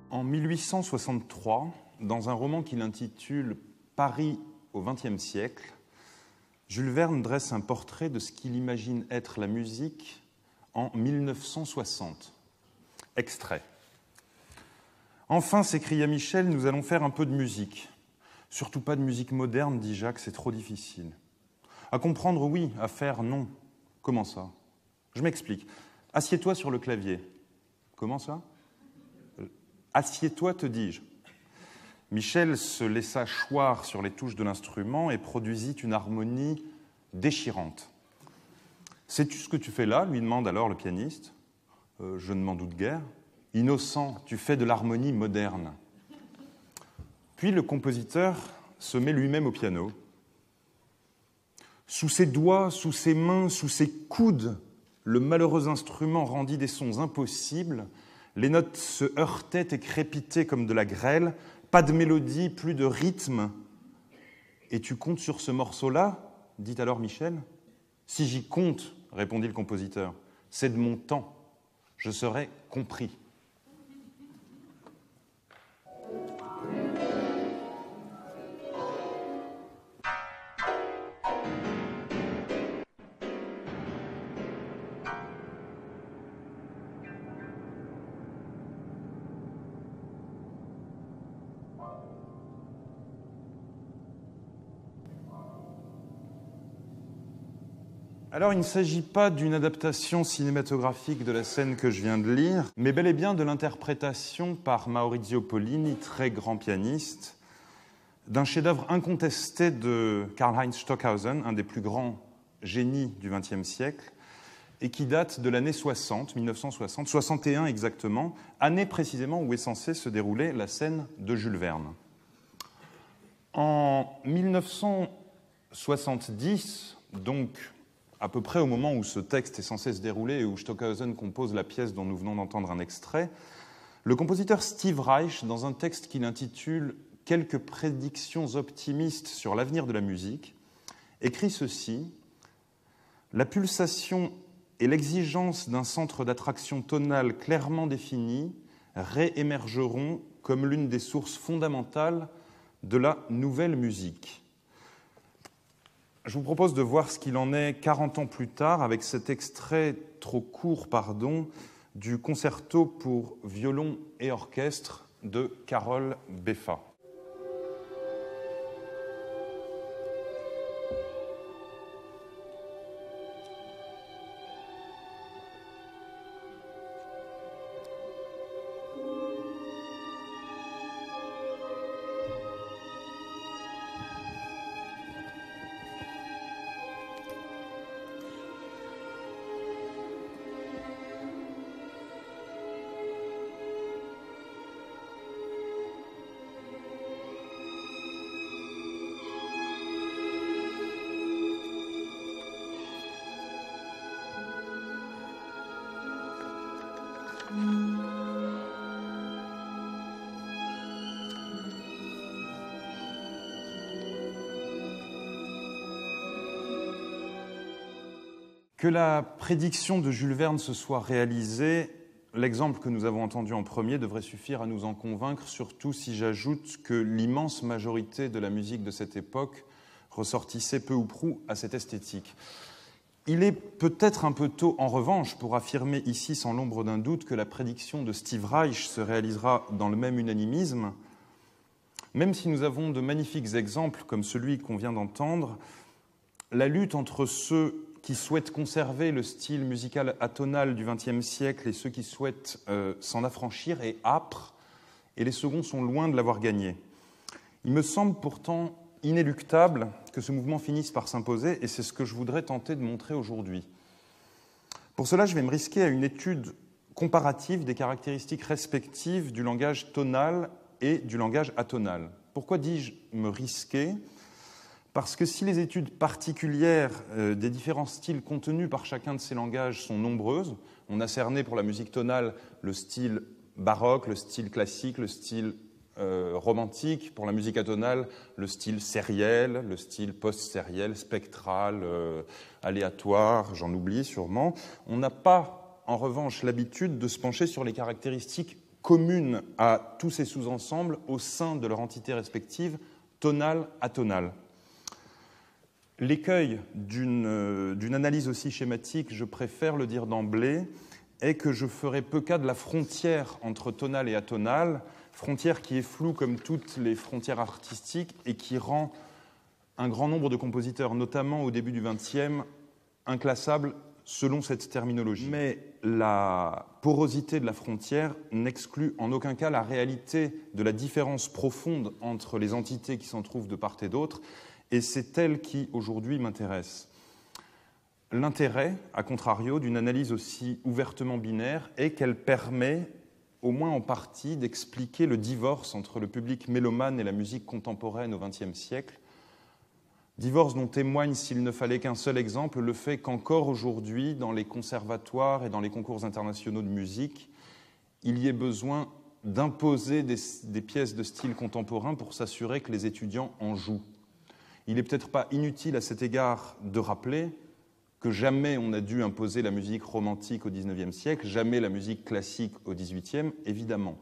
En 1863, dans un roman qu'il intitule « Paris au XXe siècle », Jules Verne dresse un portrait de ce qu'il imagine être la musique en 1960. Extrait. « Enfin, s'écria Michel, nous allons faire un peu de musique. Surtout pas de musique moderne, dit Jacques, c'est trop difficile. À comprendre, oui, à faire, non. Comment ça? Je m'explique. Assieds-toi sur le clavier. Comment ça? Assieds-toi, te dis-je. Michel se laissa choir sur les touches de l'instrument et produisit une harmonie déchirante. « Sais-tu ce que tu fais là » lui demande alors le pianiste. Je ne m'en doute guère. « Innocent, tu fais de l'harmonie moderne. » Puis le compositeur se met lui-même au piano. Sous ses doigts, sous ses mains, sous ses coudes, le malheureux instrument rendit des sons impossibles. Les notes se heurtaient et crépitaient comme de la grêle. Pas de mélodie, plus de rythme. « Et tu comptes sur ce morceau-là » dit alors Michel. « Si j'y compte, » répondit le compositeur, « c'est de mon temps. Je serai compris. » Alors, il ne s'agit pas d'une adaptation cinématographique de la scène que je viens de lire, mais bel et bien de l'interprétation par Maurizio Pollini, très grand pianiste, d'un chef-d'œuvre incontesté de Karlheinz Stockhausen, un des plus grands génies du XXe siècle, et qui date de l'année 60, 1960, 61 exactement, année précisément où est censée se dérouler la scène de Jules Verne. En 1970, donc à peu près au moment où ce texte est censé se dérouler et où Stockhausen compose la pièce dont nous venons d'entendre un extrait, le compositeur Steve Reich, dans un texte qu'il intitule « Quelques prédictions optimistes sur l'avenir de la musique », écrit ceci : « La pulsation et l'exigence d'un centre d'attraction tonale clairement défini réémergeront comme l'une des sources fondamentales de la nouvelle musique. » Je vous propose de voir ce qu'il en est 40 ans plus tard avec cet extrait trop court, du concerto pour violon et orchestre de Karol Beffa. Que la prédiction de Jules Verne se soit réalisée, l'exemple que nous avons entendu en premier devrait suffire à nous en convaincre, surtout si j'ajoute que l'immense majorité de la musique de cette époque ressortissait peu ou prou à cette esthétique. Il est peut-être un peu tôt, en revanche, pour affirmer ici sans l'ombre d'un doute que la prédiction de Steve Reich se réalisera dans le même unanimisme, même si nous avons de magnifiques exemples comme celui qu'on vient d'entendre. La lutte entre ceux qui souhaitent conserver le style musical atonal du XXe siècle et ceux qui souhaitent s'en affranchir est âpre, et les seconds sont loin de l'avoir gagné. Il me semble pourtant inéluctable que ce mouvement finisse par s'imposer, et c'est ce que je voudrais tenter de montrer aujourd'hui. Pour cela, je vais me risquer à une étude comparative des caractéristiques respectives du langage tonal et du langage atonal. Pourquoi dis-je me risquer ? Parce que si les études particulières des différents styles contenus par chacun de ces langages sont nombreuses, on a cerné pour la musique tonale le style baroque, le style classique, le style romantique, pour la musique atonale, le style sériel, le style post-sériel, spectral, aléatoire, j'en oublie sûrement. On n'a pas, en revanche, l'habitude de se pencher sur les caractéristiques commune à tous ces sous-ensembles au sein de leur entité respective, tonale, atonale. L'écueil d'une analyse aussi schématique, je préfère le dire d'emblée, est que je ferai peu cas de la frontière entre tonale et atonale, frontière qui est floue comme toutes les frontières artistiques et qui rend un grand nombre de compositeurs, notamment au début du XXe, inclassables selon cette terminologie. Mais la porosité de la frontière n'exclut en aucun cas la réalité de la différence profonde entre les entités qui s'en trouvent de part et d'autre, et c'est elle qui, aujourd'hui, m'intéresse. L'intérêt, à contrario, d'une analyse aussi ouvertement binaire est qu'elle permet, au moins en partie, d'expliquer le divorce entre le public mélomane et la musique contemporaine au XXe siècle. Divorce dont témoigne, s'il ne fallait qu'un seul exemple, le fait qu'encore aujourd'hui, dans les conservatoires et dans les concours internationaux de musique, il y ait besoin d'imposer des pièces de style contemporain pour s'assurer que les étudiants en jouent. Il n'est peut-être pas inutile à cet égard de rappeler que jamais on n'a dû imposer la musique romantique au XIXe siècle, jamais la musique classique au XVIIIe, évidemment.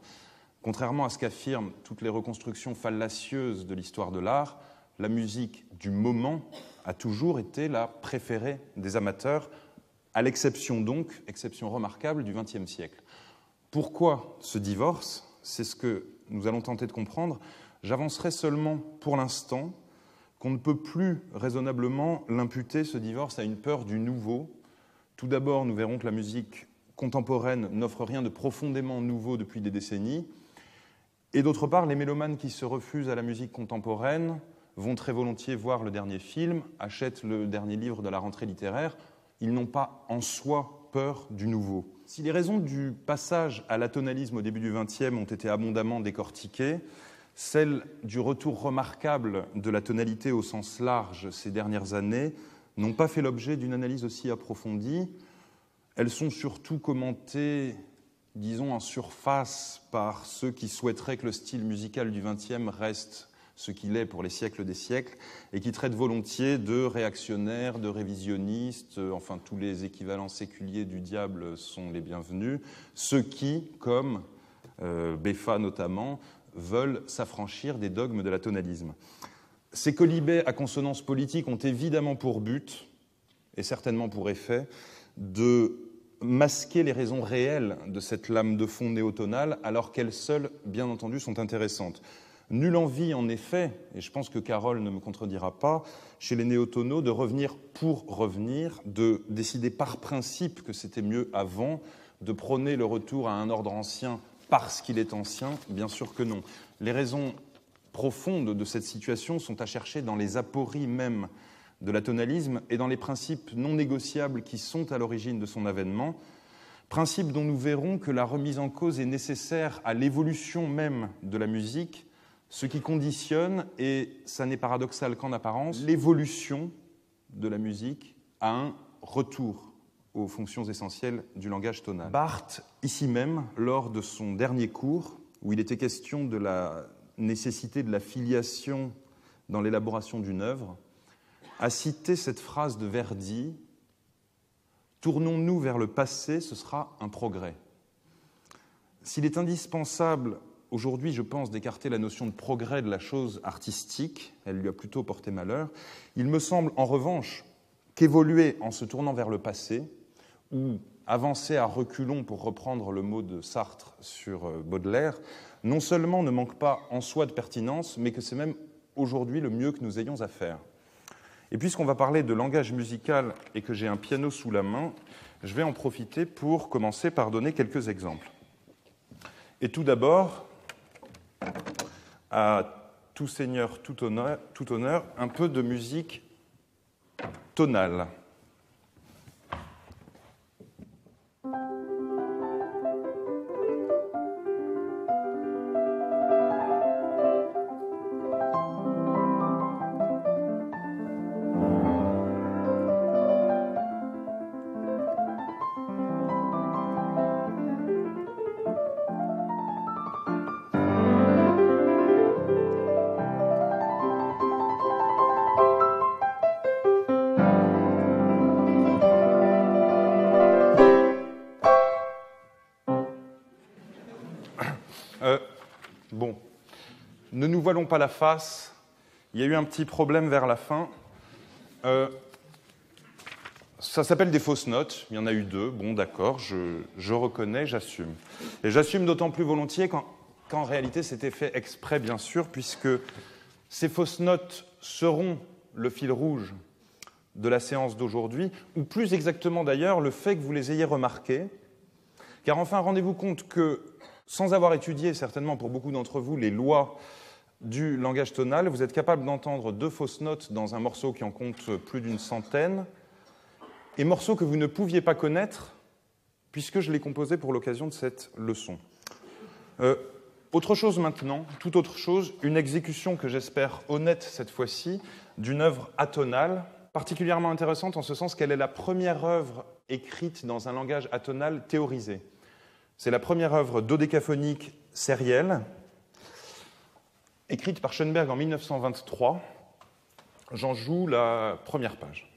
Contrairement à ce qu'affirment toutes les reconstructions fallacieuses de l'histoire de l'art, la musique du moment a toujours été la préférée des amateurs, à l'exception donc, exception remarquable, du XXe siècle. Pourquoi ce divorce? C'est ce que nous allons tenter de comprendre. J'avancerai seulement pour l'instant qu'on ne peut plus raisonnablement l'imputer, ce divorce, à une peur du nouveau. Tout d'abord, nous verrons que la musique contemporaine n'offre rien de profondément nouveau depuis des décennies. Et d'autre part, les mélomanes qui se refusent à la musique contemporaine vont très volontiers voir le dernier film, achètent le dernier livre de la rentrée littéraire. Ils n'ont pas en soi peur du nouveau. Si les raisons du passage à l'atonalisme au début du XXe ont été abondamment décortiquées, celles du retour remarquable de la tonalité au sens large ces dernières années n'ont pas fait l'objet d'une analyse aussi approfondie. Elles sont surtout commentées, disons, en surface par ceux qui souhaiteraient que le style musical du XXe reste ce qu'il est pour les siècles des siècles, et qui traitent volontiers de réactionnaires, de révisionnistes, enfin tous les équivalents séculiers du diable sont les bienvenus, ceux qui, comme Beffa notamment, veulent s'affranchir des dogmes de l'atonalisme. Ces quolibets à consonance politique ont évidemment pour but, et certainement pour effet, de masquer les raisons réelles de cette lame de fond néotonale, alors qu'elles seules, bien entendu, sont intéressantes. Nulle envie, en effet, et je pense que Carole ne me contredira pas, chez les néotonaux, de revenir pour revenir, de décider par principe que c'était mieux avant, de prôner le retour à un ordre ancien parce qu'il est ancien, bien sûr que non. Les raisons profondes de cette situation sont à chercher dans les apories même de l'atonalisme et dans les principes non négociables qui sont à l'origine de son avènement, principes dont nous verrons que la remise en cause est nécessaire à l'évolution même de la musique, ce qui conditionne, et ça n'est paradoxal qu'en apparence, l'évolution de la musique à un retour aux fonctions essentielles du langage tonal. Barthes, ici même, lors de son dernier cours, où il était question de la nécessité de la filiation dans l'élaboration d'une œuvre, a cité cette phrase de Verdi « Tournons-nous vers le passé, ce sera un progrès ». S'il est indispensable aujourd'hui, je pense, d'écarter la notion de progrès de la chose artistique, elle lui a plutôt porté malheur, il me semble en revanche qu'évoluer en se tournant vers le passé, ou avancer à reculons, pour reprendre le mot de Sartre sur Baudelaire, non seulement ne manque pas en soi de pertinence, mais que c'est même aujourd'hui le mieux que nous ayons à faire. Et puisqu'on va parler de langage musical et que j'ai un piano sous la main, je vais en profiter pour commencer par donner quelques exemples. Et tout d'abord, à tout seigneur, tout honneur, un peu de musique tonale. Bon, ne nous voilons pas la face. Il y a eu un petit problème vers la fin. Ça s'appelle des fausses notes. Il y en a eu 2. Bon, d'accord, je reconnais, j'assume. Et j'assume d'autant plus volontiers qu'en réalité, c'était fait exprès, bien sûr, puisque ces fausses notes seront le fil rouge de la séance d'aujourd'hui, ou plus exactement d'ailleurs, le fait que vous les ayez remarquées. Car enfin, rendez-vous compte que, sans avoir étudié certainement pour beaucoup d'entre vous les lois du langage tonal, vous êtes capable d'entendre 2 fausses notes dans un morceau qui en compte plus d'une centaine, et morceaux que vous ne pouviez pas connaître, puisque je l'ai composé pour l'occasion de cette leçon. Autre chose maintenant, toute autre chose, une exécution que j'espère honnête cette fois-ci, d'une œuvre atonale, particulièrement intéressante en ce sens qu'elle est la première œuvre écrite dans un langage atonal théorisé. C'est la première œuvre dodécaphonique sérielle, écrite par Schoenberg en 1923. J'en joue la première page.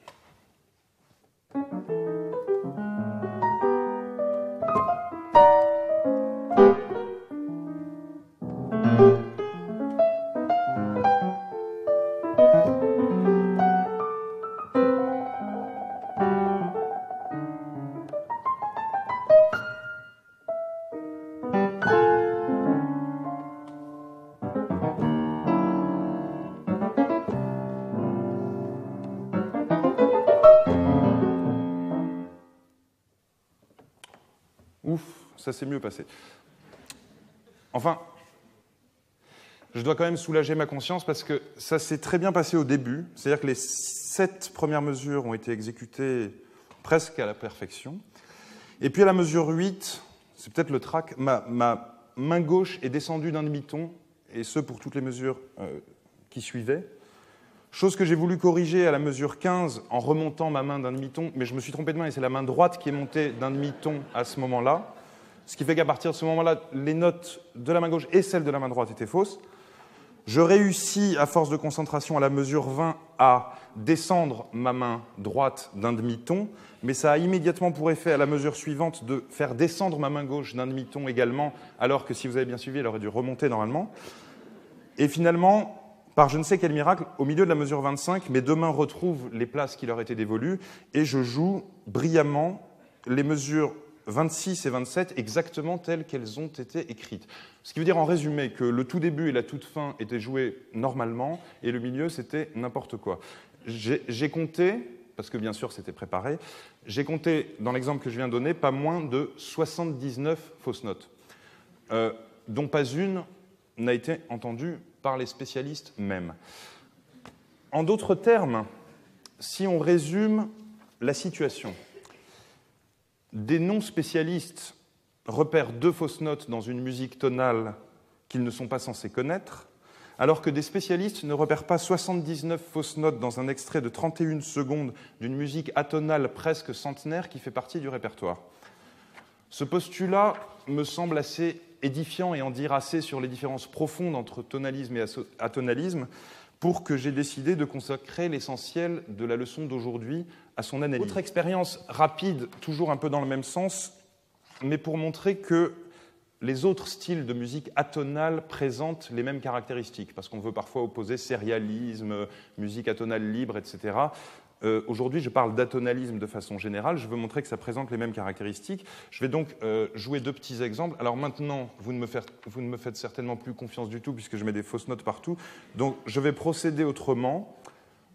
Ouf, ça s'est mieux passé. Enfin, je dois quand même soulager ma conscience parce que ça s'est très bien passé au début. C'est-à-dire que les 7 premières mesures ont été exécutées presque à la perfection. Et puis à la mesure 8, c'est peut-être le trac, ma main gauche est descendue d'un demi-ton, et ce pour toutes les mesures qui suivaient. Chose que j'ai voulu corriger à la mesure 15 en remontant ma main d'un demi-ton, mais je me suis trompé de main et c'est la main droite qui est montée d'un demi-ton à ce moment-là. Ce qui fait qu'à partir de ce moment-là, les notes de la main gauche et celles de la main droite étaient fausses. Je réussis, à force de concentration, à la mesure 20, à descendre ma main droite d'un demi-ton, mais ça a immédiatement pour effet, à la mesure suivante, de faire descendre ma main gauche d'un demi-ton également, alors que si vous avez bien suivi, elle aurait dû remonter normalement. Et finalement, par je ne sais quel miracle, au milieu de la mesure 25, mes 2 mains retrouvent les places qui leur étaient dévolues, et je joue brillamment les mesures 26 et 27 exactement telles qu'elles ont été écrites. Ce qui veut dire en résumé que le tout début et la toute fin étaient joués normalement et le milieu c'était n'importe quoi. J'ai compté, parce que bien sûr c'était préparé, j'ai compté dans l'exemple que je viens de donner pas moins de 79 fausses notes, dont pas une n'a été entendue par les spécialistes même. En d'autres termes, si on résume la situation, des non-spécialistes repèrent 2 fausses notes dans une musique tonale qu'ils ne sont pas censés connaître, alors que des spécialistes ne repèrent pas 79 fausses notes dans un extrait de 31 secondes d'une musique atonale presque centenaire qui fait partie du répertoire. Ce postulat me semble assez édifiant et en dire assez sur les différences profondes entre tonalisme et atonalisme pour que j'ai décidé de consacrer l'essentiel de la leçon d'aujourd'hui à son analyse. Autre expérience rapide, toujours un peu dans le même sens, mais pour montrer que les autres styles de musique atonale présentent les mêmes caractéristiques, parce qu'on veut parfois opposer sérialisme, musique atonale libre, etc. Aujourd'hui, je parle d'atonalisme de façon générale. Je veux montrer que ça présente les mêmes caractéristiques. Je vais donc jouer 2 petits exemples. Alors maintenant, vous ne me faites certainement plus confiance du tout puisque je mets des fausses notes partout. Donc je vais procéder autrement.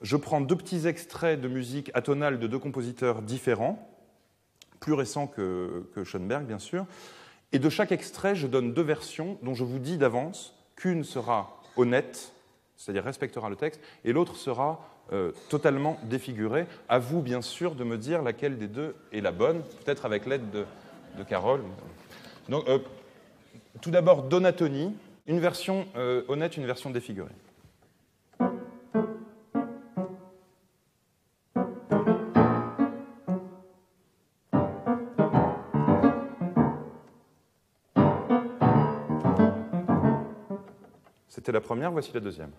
Je prends 2 petits extraits de musique atonale de 2 compositeurs différents, plus récents que Schoenberg, bien sûr. Et de chaque extrait, je donne 2 versions dont je vous dis d'avance qu'une sera honnête, c'est-à-dire respectera le texte, et l'autre sera totalement défigurée. À vous, bien sûr, de me dire laquelle des 2 est la bonne, peut-être avec l'aide de Carole. Donc, tout d'abord, Donatoni, une version honnête, une version défigurée. C'était la première, voici la deuxième.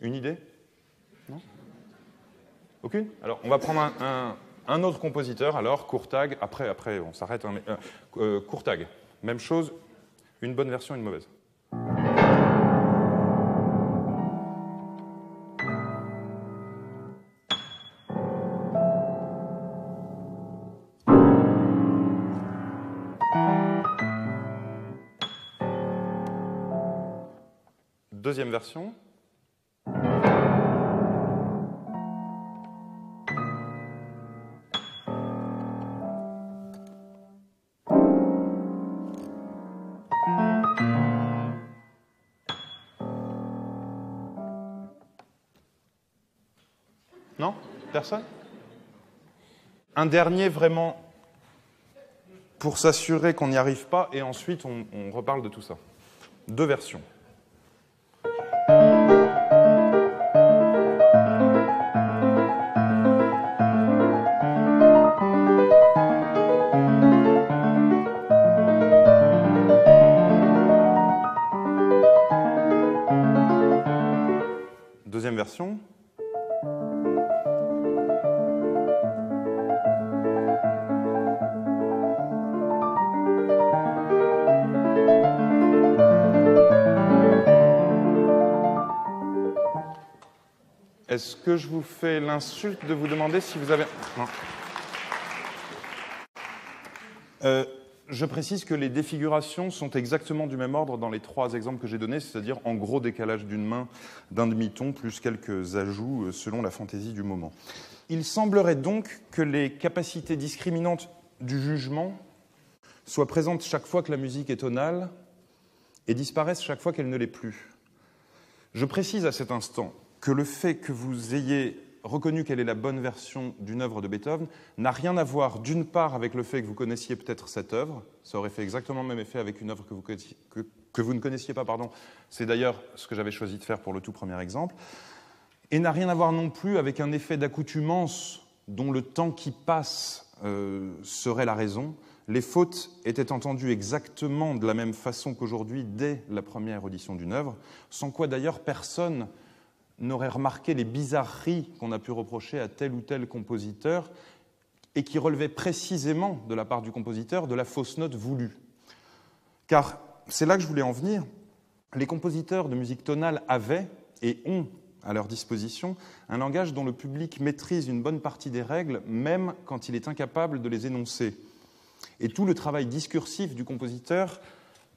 Une idée? Non? Aucune? Alors, on va prendre un autre compositeur, alors, Courtag. Après on s'arrête. Hein, mais, Courtag, même chose, une bonne version, une mauvaise. Deuxième version. Non? Personne? Un dernier vraiment pour s'assurer qu'on n'y arrive pas et ensuite on reparle de tout ça. Deux versions. Deuxième version. Est-ce que je vous fais l'insulte de vous demander si vous avez... Non. Je précise que les défigurations sont exactement du même ordre dans les trois exemples que j'ai donnés, c'est-à-dire en gros décalage d'une main d'un demi-ton, plus quelques ajouts selon la fantaisie du moment. Il semblerait donc que les capacités discriminantes du jugement soient présentes chaque fois que la musique est tonale et disparaissent chaque fois qu'elle ne l'est plus. Je précise à cet instant que le fait que vous ayez reconnu quelle est la bonne version d'une œuvre de Beethoven n'a rien à voir, d'une part, avec le fait que vous connaissiez peut-être cette œuvre. Ça aurait fait exactement le même effet avec une œuvre que vous ne connaissiez pas. Pardon. C'est d'ailleurs ce que j'avais choisi de faire pour le tout premier exemple. Et n'a rien à voir non plus avec un effet d'accoutumance dont le temps qui passe serait la raison. Les fautes étaient entendues exactement de la même façon qu'aujourd'hui, dès la première audition d'une œuvre, sans quoi d'ailleurs personne n'aurait remarqué les bizarreries qu'on a pu reprocher à tel ou tel compositeur et qui relevaient précisément de la part du compositeur de la fausse note voulue. Car c'est là que je voulais en venir. Les compositeurs de musique tonale avaient et ont à leur disposition un langage dont le public maîtrise une bonne partie des règles, même quand il est incapable de les énoncer. Et tout le travail discursif du compositeur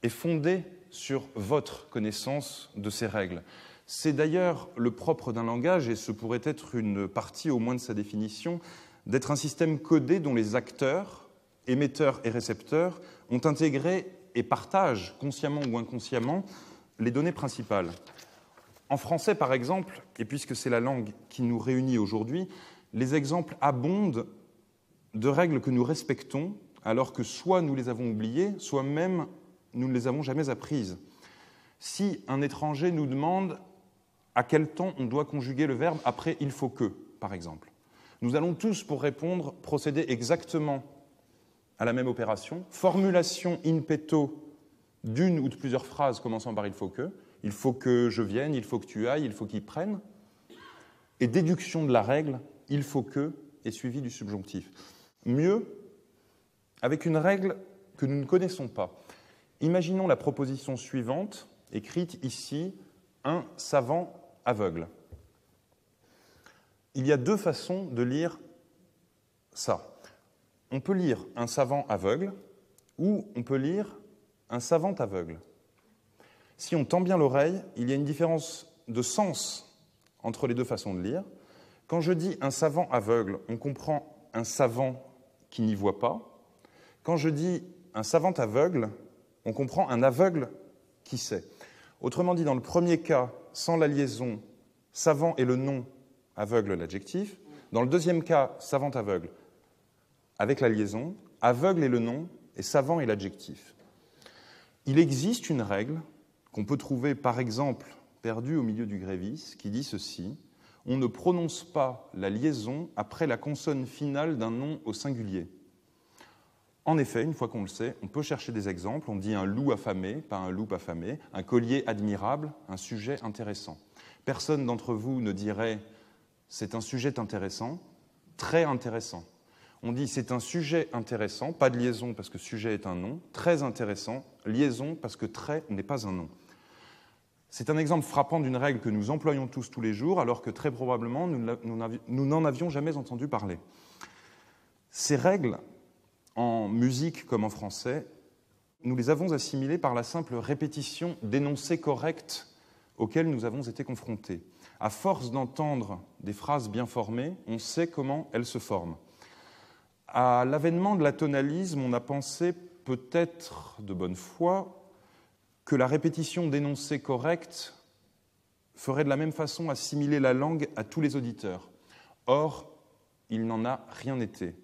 est fondé sur votre connaissance de ces règles. C'est d'ailleurs le propre d'un langage, et ce pourrait être une partie au moins de sa définition, d'être un système codé dont les acteurs, émetteurs et récepteurs, ont intégré et partagent, consciemment ou inconsciemment, les données principales. En français, par exemple, et puisque c'est la langue qui nous réunit aujourd'hui, les exemples abondent de règles que nous respectons, alors que soit nous les avons oubliées, soit même nous ne les avons jamais apprises. Si un étranger nous demande à quel temps on doit conjuguer le verbe après « il faut que », par exemple, nous allons tous, pour répondre, procéder exactement à la même opération. Formulation in petto d'une ou de plusieurs phrases commençant par « il faut que je vienne, il faut que tu ailles, il faut qu'il prenne », et déduction de la règle « il faut que » est suivi du subjonctif. Mieux, avec une règle que nous ne connaissons pas. Imaginons la proposition suivante, écrite ici, un savant aveugle. Il y a deux façons de lire ça. On peut lire un savant aveugle ou on peut lire un savant aveugle. Si on tend bien l'oreille, il y a une différence de sens entre les deux façons de lire. Quand je dis un savant aveugle, on comprend un savant qui n'y voit pas. Quand je dis un savant aveugle, on comprend un aveugle qui sait. Autrement dit, dans le premier cas, sans la liaison, savant et le nom, aveugle l'adjectif. Dans le deuxième cas, savant aveugle, avec la liaison, aveugle et le nom, et savant et l'adjectif. Il existe une règle qu'on peut trouver, par exemple, perdue au milieu du Grévis, qui dit ceci: on ne prononce pas la liaison après la consonne finale d'un nom au singulier. En effet, une fois qu'on le sait, on peut chercher des exemples. On dit un loup affamé, pas un loup affamé, un collier admirable, un sujet intéressant. Personne d'entre vous ne dirait « c'est un sujet intéressant », très intéressant. On dit « c'est un sujet intéressant », pas de liaison parce que sujet est un nom, très intéressant, liaison parce que très n'est pas un nom. C'est un exemple frappant d'une règle que nous employons tous les jours, alors que très probablement nous n'en avions jamais entendu parler. Ces règles, en musique comme en français, nous les avons assimilées par la simple répétition d'énoncés corrects auxquels nous avons été confrontés. À force d'entendre des phrases bien formées, on sait comment elles se forment. À l'avènement de l'atonalisme, on a pensé, peut-être de bonne foi, que la répétition d'énoncés corrects ferait de la même façon assimiler la langue à tous les auditeurs. Or, il n'en a rien été.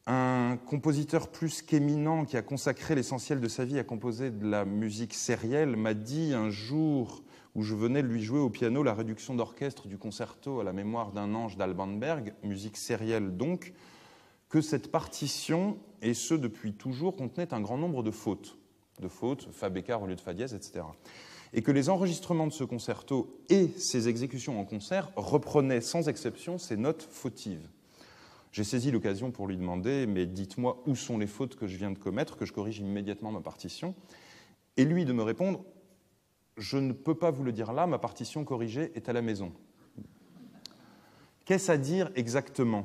Un compositeur plus qu'éminent qui a consacré l'essentiel de sa vie à composer de la musique sérielle m'a dit un jour où je venais lui jouer au piano la réduction d'orchestre du concerto à la mémoire d'un ange d'Alban Berg, musique sérielle donc, que cette partition, et ce depuis toujours, contenait un grand nombre de fautes, fa bécard au lieu de fa dièse, etc. Et que les enregistrements de ce concerto et ses exécutions en concert reprenaient sans exception ces notes fautives. J'ai saisi l'occasion pour lui demander « mais dites-moi où sont les fautes que je viens de commettre, que je corrige immédiatement ma partition ?» Et lui de me répondre « je ne peux pas vous le dire là, ma partition corrigée est à la maison. » Qu'est-ce à dire exactement ?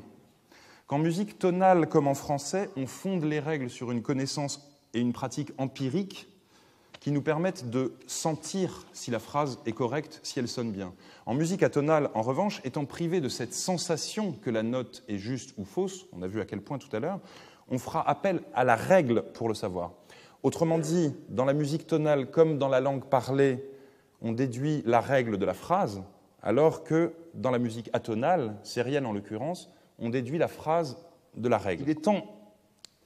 Qu'en musique tonale comme en français, on fonde les règles sur une connaissance et une pratique empirique qui nous permettent de sentir si la phrase est correcte, si elle sonne bien. En musique atonale, en revanche, étant privé de cette sensation que la note est juste ou fausse, on a vu à quel point tout à l'heure, on fera appel à la règle pour le savoir. Autrement dit, dans la musique tonale comme dans la langue parlée, on déduit la règle de la phrase, alors que dans la musique atonale, sérielle en l'occurrence, on déduit la phrase de la règle. Il est temps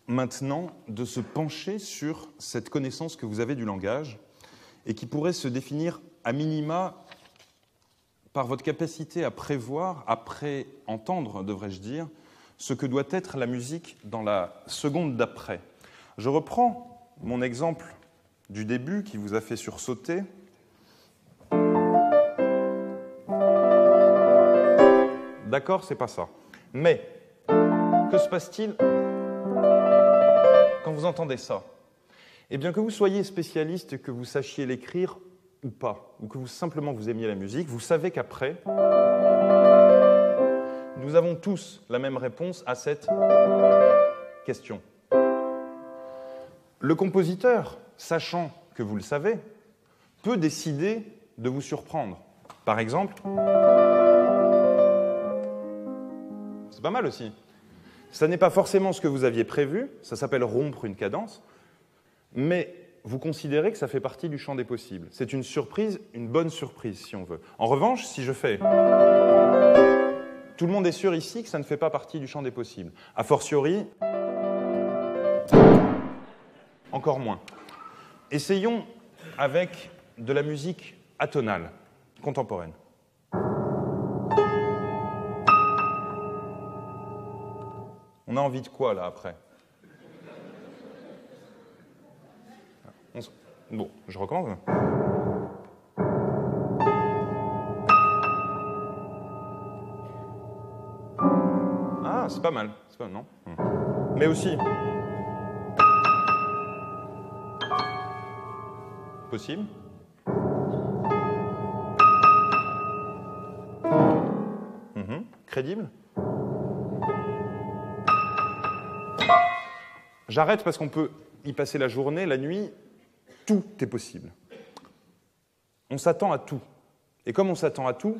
maintenant de se pencher sur cette connaissance que vous avez du langage et qui pourrait se définir à minima par votre capacité à prévoir, à préentendre, devrais-je dire, ce que doit être la musique dans la seconde d'après. Je reprends mon exemple du début qui vous a fait sursauter. D'accord, c'est pas ça. Mais, que se passe-t-il quand vous entendez ça? Eh bien, que vous soyez spécialiste, que vous sachiez l'écrire ou pas, ou que vous simplement vous aimiez la musique, vous savez qu'après, nous avons tous la même réponse à cette question. Le compositeur, sachant que vous le savez, peut décider de vous surprendre. Par exemple, c'est pas mal aussi. Ça n'est pas forcément ce que vous aviez prévu, ça s'appelle rompre une cadence, mais vous considérez que ça fait partie du champ des possibles. C'est une surprise, une bonne surprise, si on veut. En revanche, si je fais... Tout le monde est sûr ici que ça ne fait pas partie du champ des possibles. A fortiori, encore moins. Essayons avec de la musique atonale, contemporaine. On a envie de quoi, là, après? Bon, je recommence. Ah, c'est pas mal. C'est pas mal, non? Mais aussi... Possible. Crédible. J'arrête parce qu'on peut y passer la journée, la nuit, tout est possible. On s'attend à tout. Et comme on s'attend à tout,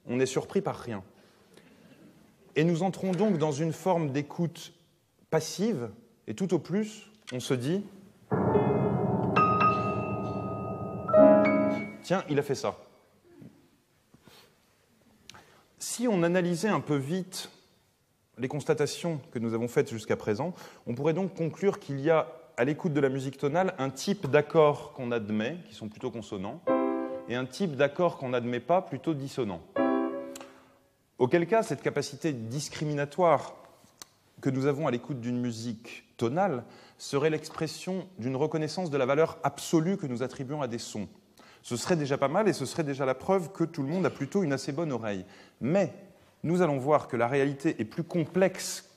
on est surpris par rien. Et nous entrons donc dans une forme d'écoute passive, et tout au plus, on se dit « Tiens, il a fait ça ». Si on analysait un peu vite les constatations que nous avons faites jusqu'à présent, on pourrait donc conclure qu'il y a, à l'écoute de la musique tonale, un type d'accords qu'on admet, qui sont plutôt consonants, et un type d'accords qu'on n'admet pas, plutôt dissonants. Auquel cas, cette capacité discriminatoire que nous avons à l'écoute d'une musique tonale serait l'expression d'une reconnaissance de la valeur absolue que nous attribuons à des sons. Ce serait déjà pas mal et ce serait déjà la preuve que tout le monde a plutôt une assez bonne oreille. Mais nous allons voir que la réalité est plus complexe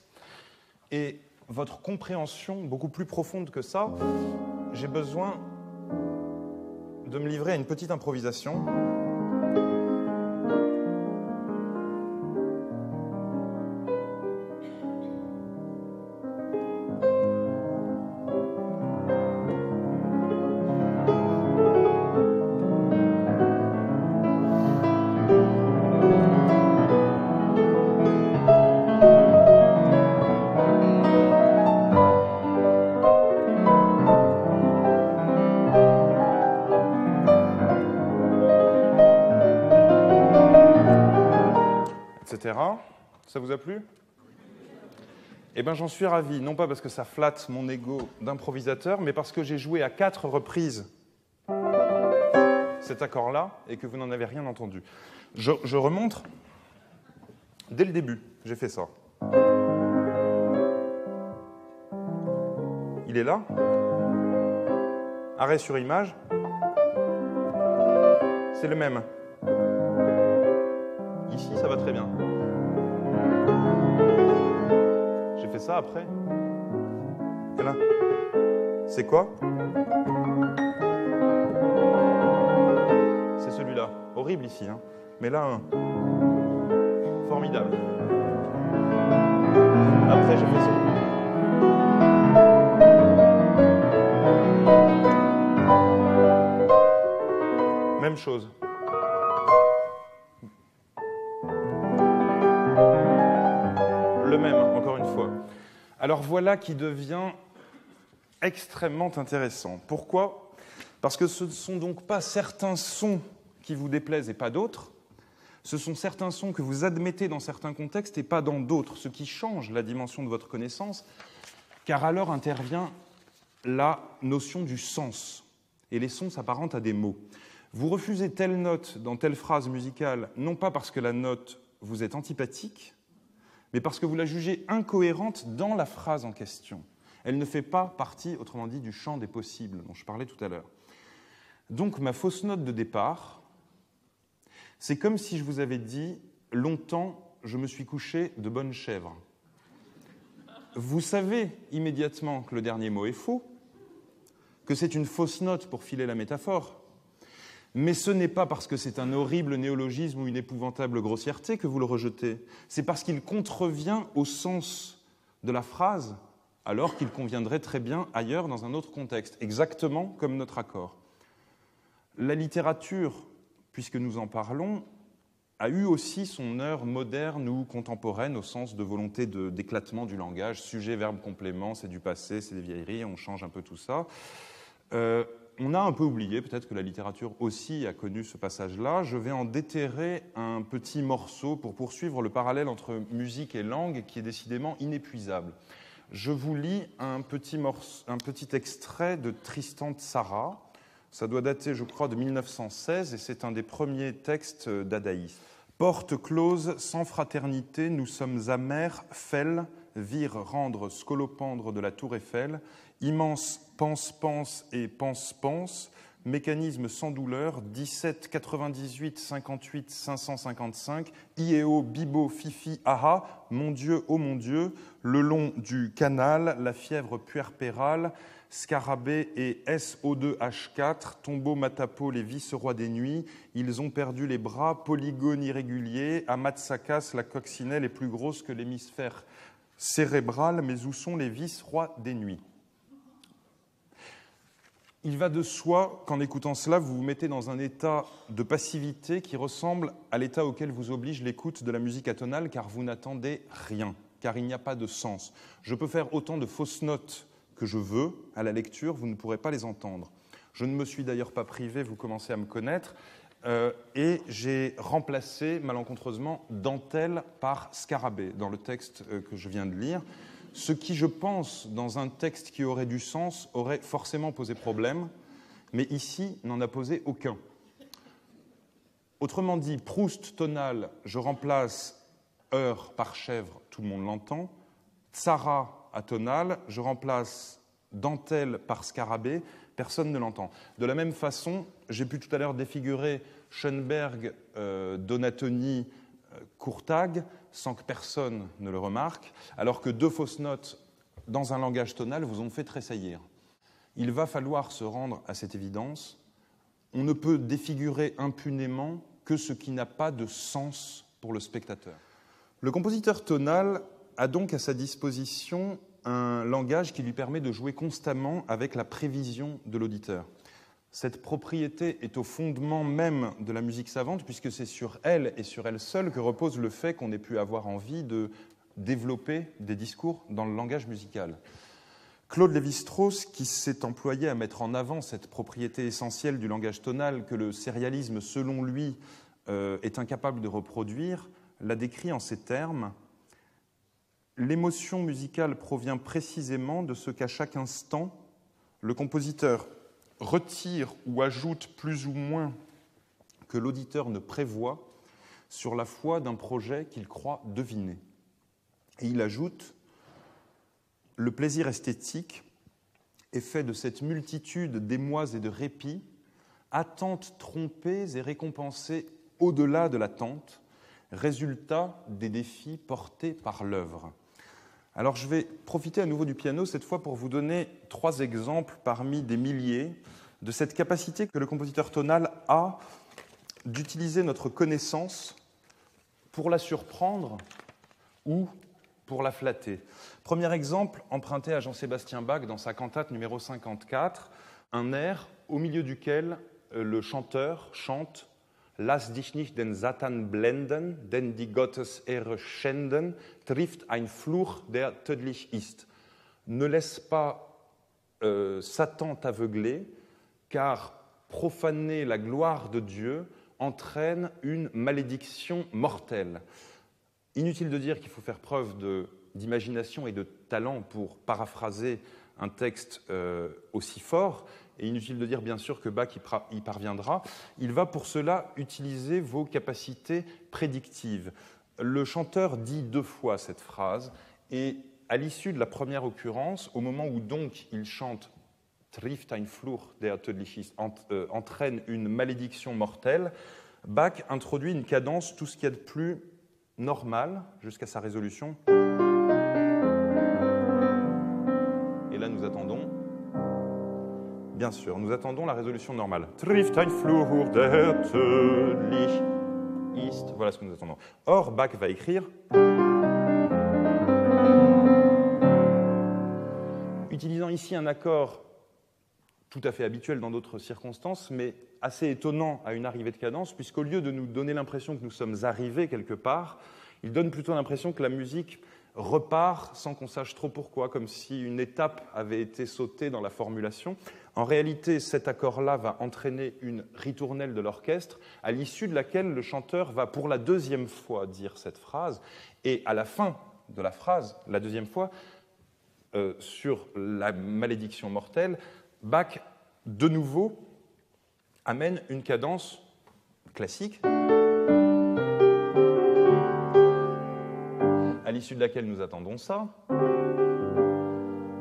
et votre compréhension beaucoup plus profonde que ça. J'ai besoin de me livrer à une petite improvisation. Ça vous a plu? Eh bien, j'en suis ravi, non pas parce que ça flatte mon ego d'improvisateur, mais parce que j'ai joué à 4 reprises cet accord-là et que vous n'en avez rien entendu. Je remontre. Dès le début, j'ai fait ça. Il est là. Arrêt sur image. C'est le même. Ici, ça va très bien. J'ai fait ça après. Et là, c'est quoi? C'est celui-là. Horrible ici, hein. Mais là, formidable. Après, j'ai fait ça. Même chose. Le même, encore une fois. Alors voilà qui devient extrêmement intéressant. Pourquoi? Parce que ce ne sont donc pas certains sons qui vous déplaisent et pas d'autres. Ce sont certains sons que vous admettez dans certains contextes et pas dans d'autres, ce qui change la dimension de votre connaissance, car alors intervient la notion du sens. Et les sons s'apparentent à des mots. Vous refusez telle note dans telle phrase musicale, non pas parce que la note vous est antipathique, mais parce que vous la jugez incohérente dans la phrase en question. Elle ne fait pas partie, autrement dit, du champ des possibles dont je parlais tout à l'heure. Donc ma fausse note de départ, c'est comme si je vous avais dit « longtemps, je me suis couché de bonne chèvre ». Vous savez immédiatement que le dernier mot est faux, que c'est une fausse note pour filer la métaphore, mais ce n'est pas parce que c'est un horrible néologisme ou une épouvantable grossièreté que vous le rejetez. C'est parce qu'il contrevient au sens de la phrase, alors qu'il conviendrait très bien ailleurs dans un autre contexte, exactement comme notre accord. La littérature, puisque nous en parlons, a eu aussi son heure moderne ou contemporaine au sens de volonté d'éclatement du langage. Sujet, verbe, complément, c'est du passé, c'est des vieilleries, on change un peu tout ça. On a un peu oublié, peut-être que la littérature aussi a connu ce passage-là. Je vais en déterrer un petit morceau pour poursuivre le parallèle entre musique et langue qui est décidément inépuisable. Je vous lis un petit extrait de Tristan Tzara. Ça doit dater, je crois, de 1916 et c'est un des premiers textes dadaïstes. Porte close, sans fraternité, nous sommes amers, fêles, vire rendre scolopendre de la tour Eiffel, immense pense-pense et pense-pense, mécanisme sans douleur, 17, 98, 58, 555, IEO, Bibo, Fifi, Aha, mon Dieu, oh mon Dieu, le long du canal, la fièvre puerpérale, Scarabée et SO2H4, Tombeau, Matapo, les vice-rois des nuits, ils ont perdu les bras, polygone irrégulier, Amatsakas, la coccinelle est plus grosse que l'hémisphère cérébral, mais où sont les vice-rois des nuits? Il va de soi qu'en écoutant cela, vous vous mettez dans un état de passivité qui ressemble à l'état auquel vous oblige l'écoute de la musique atonale, car vous n'attendez rien, car il n'y a pas de sens. Je peux faire autant de fausses notes que je veux à la lecture, vous ne pourrez pas les entendre. Je ne me suis d'ailleurs pas privé, vous commencez à me connaître, et j'ai remplacé malencontreusement dentelle par scarabée dans le texte que je viens de lire. Ce qui, je pense, dans un texte qui aurait du sens, aurait forcément posé problème, mais ici, n'en a posé aucun. Autrement dit, Proust tonal, je remplace heure par chèvre, tout le monde l'entend. tsara atonal, je remplace dentelle par scarabée, personne ne l'entend. De la même façon, j'ai pu tout à l'heure défigurer Schoenberg, Donatoni, Courtag, sans que personne ne le remarque, alors que deux fausses notes dans un langage tonal vous ont fait tressaillir. Il va falloir se rendre à cette évidence. On ne peut défigurer impunément que ce qui n'a pas de sens pour le spectateur. Le compositeur tonal a donc à sa disposition un langage qui lui permet de jouer constamment avec la prévision de l'auditeur. Cette propriété est au fondement même de la musique savante, puisque c'est sur elle et sur elle seule que repose le fait qu'on ait pu avoir envie de développer des discours dans le langage musical. Claude Lévi-Strauss, qui s'est employé à mettre en avant cette propriété essentielle du langage tonal que le sérialisme, selon lui, est incapable de reproduire, l'a décrit en ces termes : l'émotion musicale provient précisément de ce qu'à chaque instant, le compositeur retire ou ajoute plus ou moins que l'auditeur ne prévoit sur la foi d'un projet qu'il croit deviner. Et il ajoute : le plaisir esthétique est fait de cette multitude d'émois et de répits, attentes trompées et récompensées au-delà de l'attente, résultat des défis portés par l'œuvre. Alors je vais profiter à nouveau du piano, cette fois pour vous donner 3 exemples parmi des milliers de cette capacité que le compositeur tonal a d'utiliser notre connaissance pour la surprendre ou pour la flatter. Premier exemple, emprunté à Jean-Sébastien Bach dans sa cantate numéro 54, un air au milieu duquel le chanteur chante « Lass dich nicht den Satan blenden, denn die Gottesehre schänden, trifft ein Fluch, der tödlich ist ». Ne laisse pas Satan t'aveugler, car profaner la gloire de Dieu entraîne une malédiction mortelle. Inutile de dire qu'il faut faire preuve d'imagination et de talent pour paraphraser un texte aussi fort, et inutile de dire bien sûr que Bach y parviendra. Il va pour cela utiliser vos capacités prédictives. Le chanteur dit 2 fois cette phrase, et à l'issue de la première occurrence, au moment où donc il chante « Trifft ein Fluch, der tödlich ist », entraîne une malédiction mortelle, Bach introduit une cadence tout ce qu'il y a de plus normal jusqu'à sa résolution. Et là, nous attendons. Bien sûr, nous attendons la résolution normale. Trifft ein Fluch, der tödlich ist. Voilà ce que nous attendons. Or, Bach va écrire, utilisant ici un accord tout à fait habituel dans d'autres circonstances, mais assez étonnant à une arrivée de cadence, puisqu'au lieu de nous donner l'impression que nous sommes arrivés quelque part, il donne plutôt l'impression que la musique repart sans qu'on sache trop pourquoi, comme si une étape avait été sautée dans la formulation. En réalité, cet accord-là va entraîner une ritournelle de l'orchestre, à l'issue de laquelle le chanteur va pour la 2e fois dire cette phrase, et à la fin de la phrase, la 2e fois, sur la malédiction mortelle, Bach, de nouveau, amène une cadence classique, à l'issue de laquelle nous attendons ça,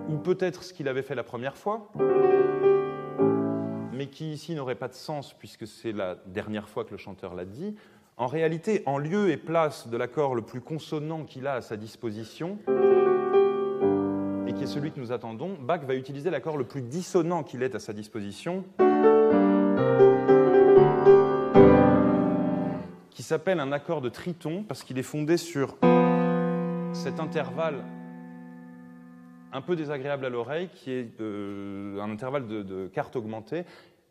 ou peut-être ce qu'il avait fait la première fois, mais qui ici n'aurait pas de sens puisque c'est la dernière fois que le chanteur l'a dit. En réalité, en lieu et place de l'accord le plus consonant qu'il a à sa disposition, et qui est celui que nous attendons, Bach va utiliser l'accord le plus dissonant qu'il ait à sa disposition, qui s'appelle un accord de triton, parce qu'il est fondé sur cet intervalle un peu désagréable à l'oreille, qui est un intervalle de quarte augmentée,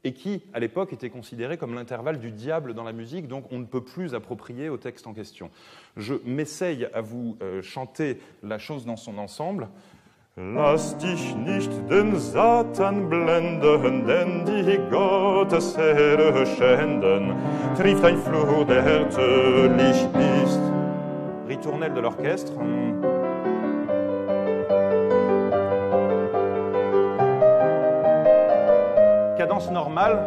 et qui, à l'époque, était considéré comme l'intervalle du diable dans la musique, donc on ne peut plus approprier au texte en question. Je m'essaye à vous chanter la chose dans son ensemble. Lass dich nicht den Satan blenden, denn die Gottesehre schänden, trifft ein Fluch, der tödlich ist. Ritournelle de l'orchestre. Cadence normale.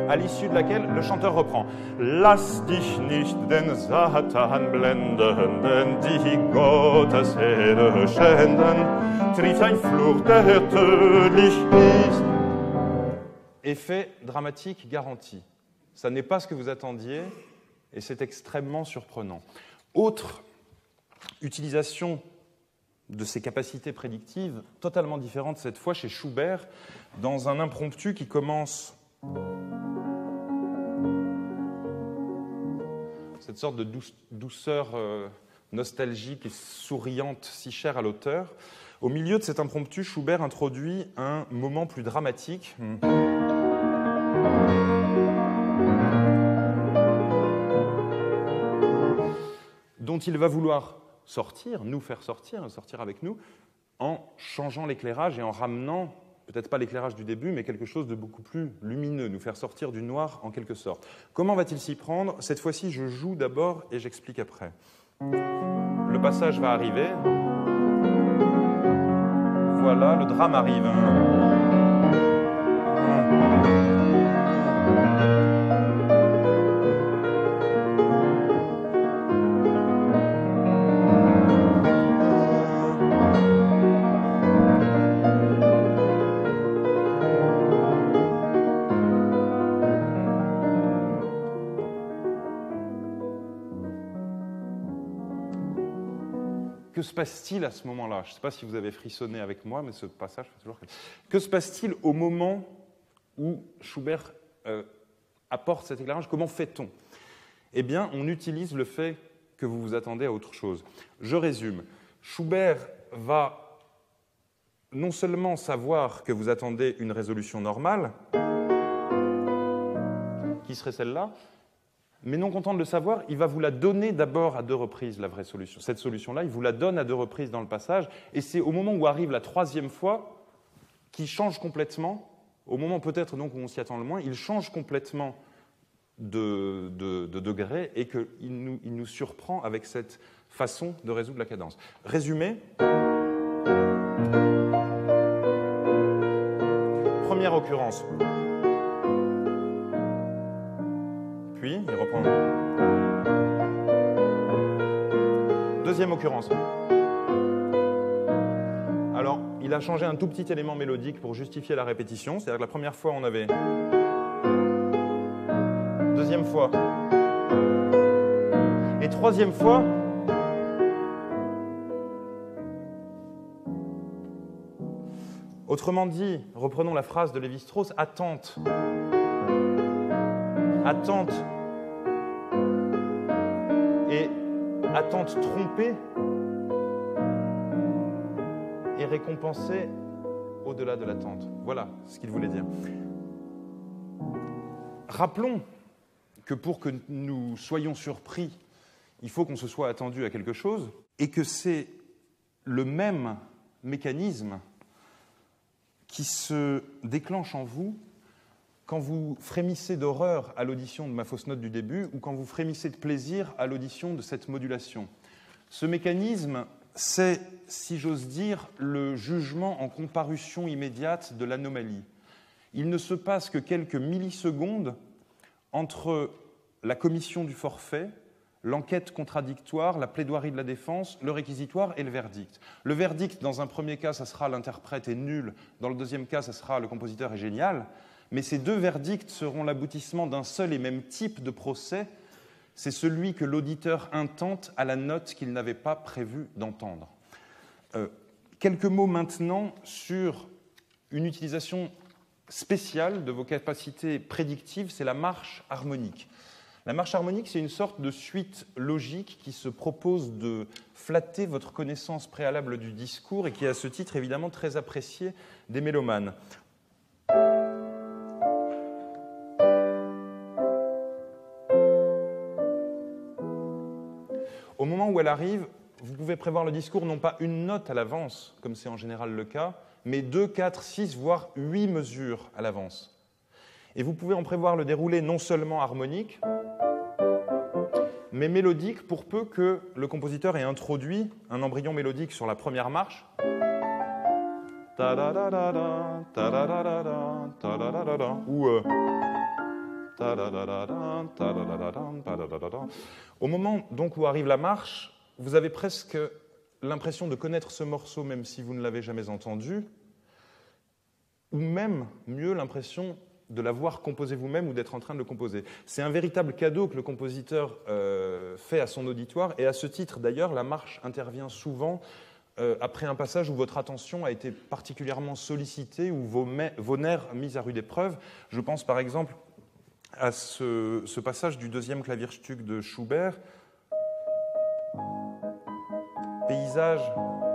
à l'issue de laquelle le chanteur reprend. Lass dich nicht den Satan blenden, denn die Gottesrede schänden, tritt ein Fluch, der tödlich ist. Effet dramatique garanti. Ça n'est pas ce que vous attendiez et c'est extrêmement surprenant. Autre utilisation de ces capacités prédictives, totalement différentes cette fois chez Schubert, dans un impromptu qui commence cette sorte de douceur nostalgique et souriante si chère à l'auteur. Au milieu de cet impromptu, Schubert introduit un moment plus dramatique. Dont il va vouloir sortir, nous faire sortir, sortir avec nous, en changeant l'éclairage et en ramenant, peut-être pas l'éclairage du début, mais quelque chose de beaucoup plus lumineux, nous faire sortir du noir en quelque sorte. Comment va-t-il s'y prendre? Cette fois-ci, je joue d'abord et j'explique après. Le passage va arriver. Voilà, le drame arrive. Que se passe-t-il à ce moment-là? Je ne sais pas si vous avez frissonné avec moi, mais ce passage fait toujours... Que se passe-t-il au moment où Schubert apporte cet éclairage? Comment fait-on? Eh bien, on utilise le fait que vous vous attendez à autre chose. Je résume. Schubert va non seulement savoir que vous attendez une résolution normale, qui serait celle-là, mais non content de le savoir, il va vous la donner d'abord à 2 reprises, la vraie solution. Cette solution-là, il vous la donne à 2 reprises dans le passage, et c'est au moment où arrive la 3e fois qu'il change complètement, au moment peut-être donc où on s'y attend le moins, il change complètement de degré et qu'il nous surprend avec cette façon de résoudre la cadence. Résumé. Première occurrence. Puis, il reprend. Deuxième occurrence. Alors, il a changé un tout petit élément mélodique pour justifier la répétition. C'est-à-dire que la première fois, on avait... Deuxième fois. Et troisième fois... Autrement dit, reprenons la phrase de Lévi-Strauss, attente. Attente et attente trompée et récompensée au-delà de l'attente. Voilà ce qu'il voulait dire. Rappelons que pour que nous soyons surpris, il faut qu'on se soit attendu à quelque chose et que c'est le même mécanisme qui se déclenche en vous quand vous frémissez d'horreur à l'audition de ma fausse note du début ou quand vous frémissez de plaisir à l'audition de cette modulation. Ce mécanisme, c'est, si j'ose dire, le jugement en comparution immédiate de l'anomalie. Il ne se passe que quelques millisecondes entre la commission du forfait, l'enquête contradictoire, la plaidoirie de la défense, le réquisitoire et le verdict. Le verdict, dans un premier cas, ça sera l'interprète est nul, dans le deuxième cas, ça sera le compositeur est génial. Mais ces 2 verdicts seront l'aboutissement d'un seul et même type de procès, c'est celui que l'auditeur intente à la note qu'il n'avait pas prévu d'entendre. Quelques mots maintenant sur une utilisation spéciale de vos capacités prédictives, c'est la marche harmonique. La marche harmonique, c'est une sorte de suite logique qui se propose de flatter votre connaissance préalable du discours et qui est à ce titre évidemment très appréciée des mélomanes. Au moment où elle arrive, vous pouvez prévoir le discours non pas une note à l'avance, comme c'est en général le cas, mais 2, 4, 6, voire 8 mesures à l'avance. Et vous pouvez en prévoir le déroulé non seulement harmonique, mais mélodique pour peu que le compositeur ait introduit un embryon mélodique sur la première marche, ou Au moment donc où arrive la marche, vous avez presque l'impression de connaître ce morceau même si vous ne l'avez jamais entendu, ou même, mieux, l'impression de l'avoir composé vous-même ou d'être en train de le composer. C'est un véritable cadeau que le compositeur fait à son auditoire, et à ce titre, d'ailleurs, la marche intervient souvent après un passage où votre attention a été particulièrement sollicitée ou vos nerfs mis à rude épreuve. Je pense par exemple à ce passage du deuxième Klavierstück de Schubert. Paysage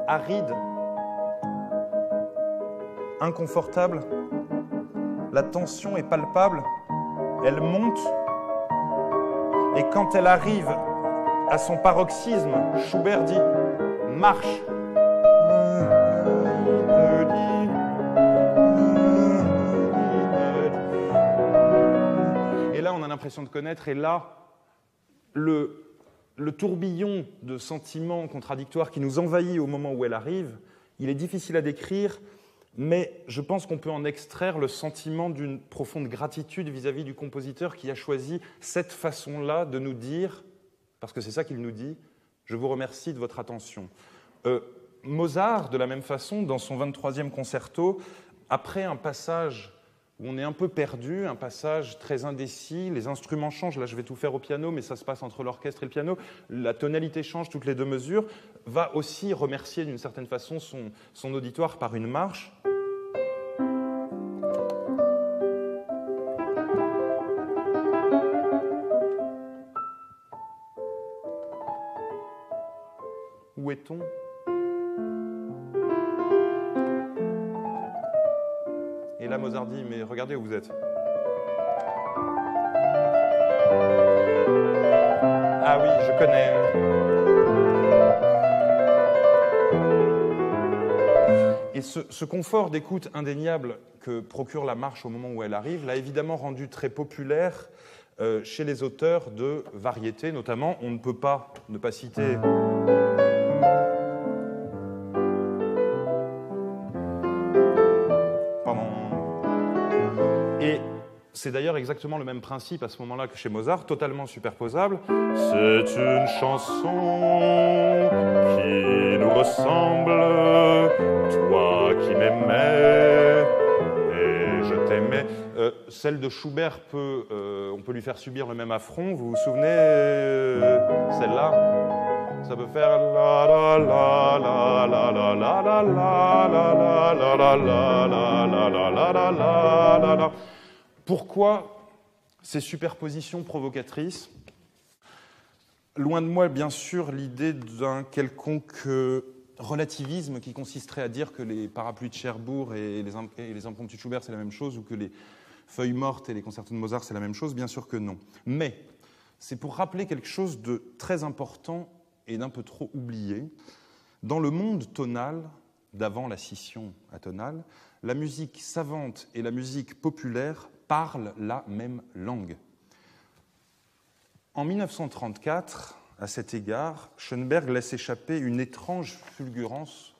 aride, inconfortable, la tension est palpable, elle monte, et quand elle arrive à son paroxysme, Schubert dit « marche ». Et là, on a l'impression de connaître, et là, le tourbillon de sentiments contradictoires qui nous envahit au moment où elle arrive, il est difficile à décrire, mais je pense qu'on peut en extraire le sentiment d'une profonde gratitude vis-à-vis du compositeur qui a choisi cette façon-là de nous dire, parce que c'est ça qu'il nous dit, « Je vous remercie de votre attention ». Mozart, de la même façon, dans son 23e concerto, après un passage où on est un peu perdu, un passage très indécis, les instruments changent, là je vais tout faire au piano, mais ça se passe entre l'orchestre et le piano, la tonalité change toutes les 2 mesures, va aussi remercier d'une certaine façon son auditoire par une marche. Où est-on ? Et là, Mozart dit, mais regardez où vous êtes. Ah oui, je connais. Et ce confort d'écoute indéniable que procure la marche au moment où elle arrive l'a évidemment rendu très populaire chez les auteurs de variétés, notamment. On ne peut pas ne pas citer... C'est d'ailleurs exactement le même principe à ce moment-là que chez Mozart, totalement superposable. C'est une chanson qui nous ressemble, toi qui m'aimais et je t'aimais. Celle de Schubert, on peut lui faire subir le même affront. Vous vous souvenez, celle-là ? Ça peut faire la la la la la la la la la la la la la la la la la la. Pourquoi ces superpositions provocatrices ? Loin de moi, bien sûr, l'idée d'un quelconque relativisme qui consisterait à dire que les parapluies de Cherbourg et les impromptus de Schubert, c'est la même chose, ou que les feuilles mortes et les concertos de Mozart, c'est la même chose. Bien sûr que non. Mais c'est pour rappeler quelque chose de très important et d'un peu trop oublié. Dans le monde tonal, d'avant la scission atonale, la musique savante et la musique populaire parlent la même langue. En 1934, à cet égard, Schoenberg laisse échapper une étrange fulgurance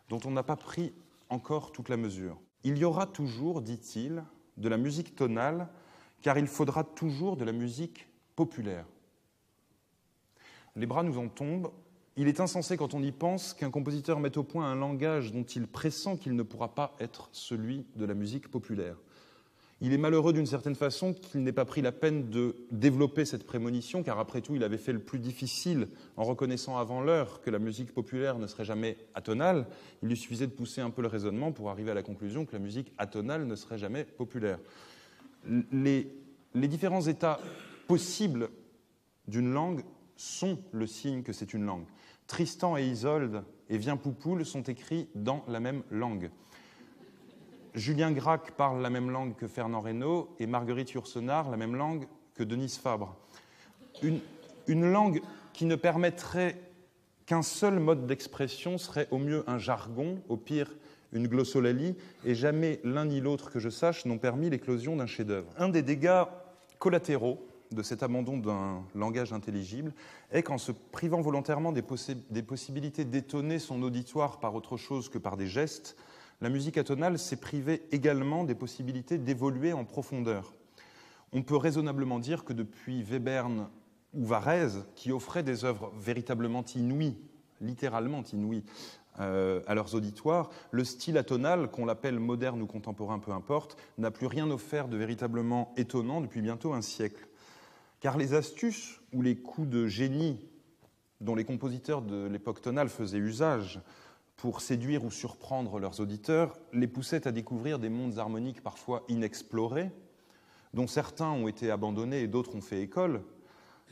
dont on n'a pas pris encore toute la mesure. Il y aura toujours, dit-il, de la musique tonale, car il faudra toujours de la musique populaire. Les bras nous en tombent. Il est insensé quand on y pense qu'un compositeur mette au point un langage dont il pressent qu'il ne pourra pas être celui de la musique populaire. Il est malheureux d'une certaine façon qu'il n'ait pas pris la peine de développer cette prémonition, car après tout, il avait fait le plus difficile en reconnaissant avant l'heure que la musique populaire ne serait jamais atonale. Il lui suffisait de pousser un peu le raisonnement pour arriver à la conclusion que la musique atonale ne serait jamais populaire. Les différents états possibles d'une langue sont le signe que c'est une langue. Tristan et Isolde et Viens Poupoule sont écrits dans la même langue. Julien Gracq parle la même langue que Fernand Reynaud et Marguerite Yourcenar la même langue que Denise Fabre. Une langue qui ne permettrait qu'un seul mode d'expression serait au mieux un jargon, au pire une glossolalie, et jamais l'un ni l'autre que je sache n'ont permis l'éclosion d'un chef-d'œuvre. Un des dégâts collatéraux de cet abandon d'un langage intelligible est qu'en se privant volontairement des possibilités d'étonner son auditoire par autre chose que par des gestes, la musique atonale s'est privée également des possibilités d'évoluer en profondeur. on peut raisonnablement dire que depuis Webern ou Varèse, qui offraient des œuvres véritablement inouïes, littéralement inouïes, à leurs auditoires, le style atonal, qu'on l'appelle moderne ou contemporain, peu importe, n'a plus rien offert de véritablement étonnant depuis bientôt un siècle. Car les astuces ou les coups de génie dont les compositeurs de l'époque tonale faisaient usage pour séduire ou surprendre leurs auditeurs les poussaient à découvrir des mondes harmoniques parfois inexplorés, dont certains ont été abandonnés et d'autres ont fait école,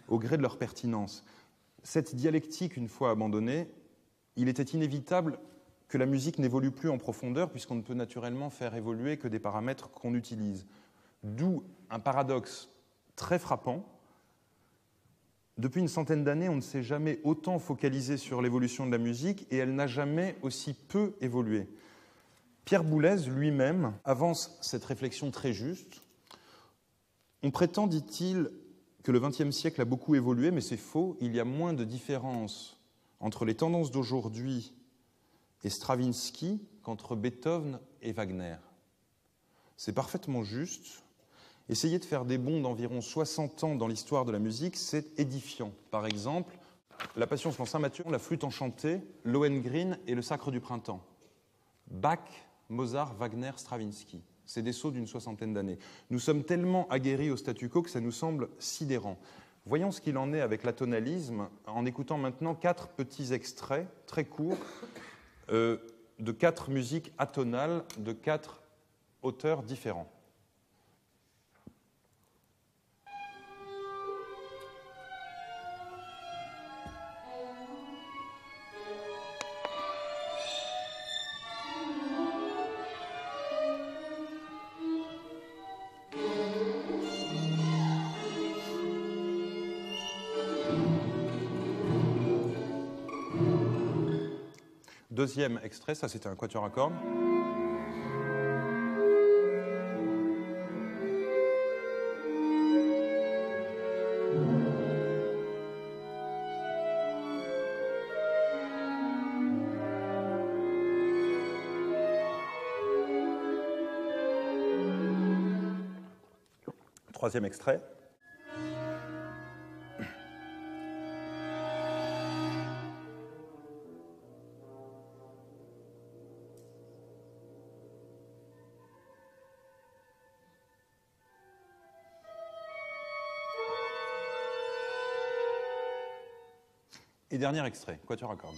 au gré de leur pertinence. Cette dialectique, une fois abandonnée, il était inévitable que la musique n'évolue plus en profondeur, puisqu'on ne peut naturellement faire évoluer que des paramètres qu'on utilise. D'où un paradoxe très frappant. Depuis une centaine d'années, on ne s'est jamais autant focalisé sur l'évolution de la musique et elle n'a jamais aussi peu évolué. Pierre Boulez lui-même avance cette réflexion très juste. On prétend, dit-il, que le XXe siècle a beaucoup évolué, mais c'est faux. Il y a moins de différence entre les tendances d'aujourd'hui et Stravinsky qu'entre Beethoven et Wagner. C'est parfaitement juste. Essayer de faire des bonds d'environ 60 ans dans l'histoire de la musique, c'est édifiant. Par exemple, la Passion selon saint Matthieu, la Flûte enchantée, Lohengrin et le Sacre du printemps. Bach, Mozart, Wagner, Stravinsky. C'est des sauts d'une soixantaine d'années. Nous sommes tellement aguerris au statu quo que ça nous semble sidérant. Voyons ce qu'il en est avec l'atonalisme en écoutant maintenant 4 petits extraits très courts de 4 musiques atonales de 4 auteurs différents. Deuxième extrait, ça c'était un quatuor à cordes. Troisième extrait. Et dernier extrait, quatuor à cordes.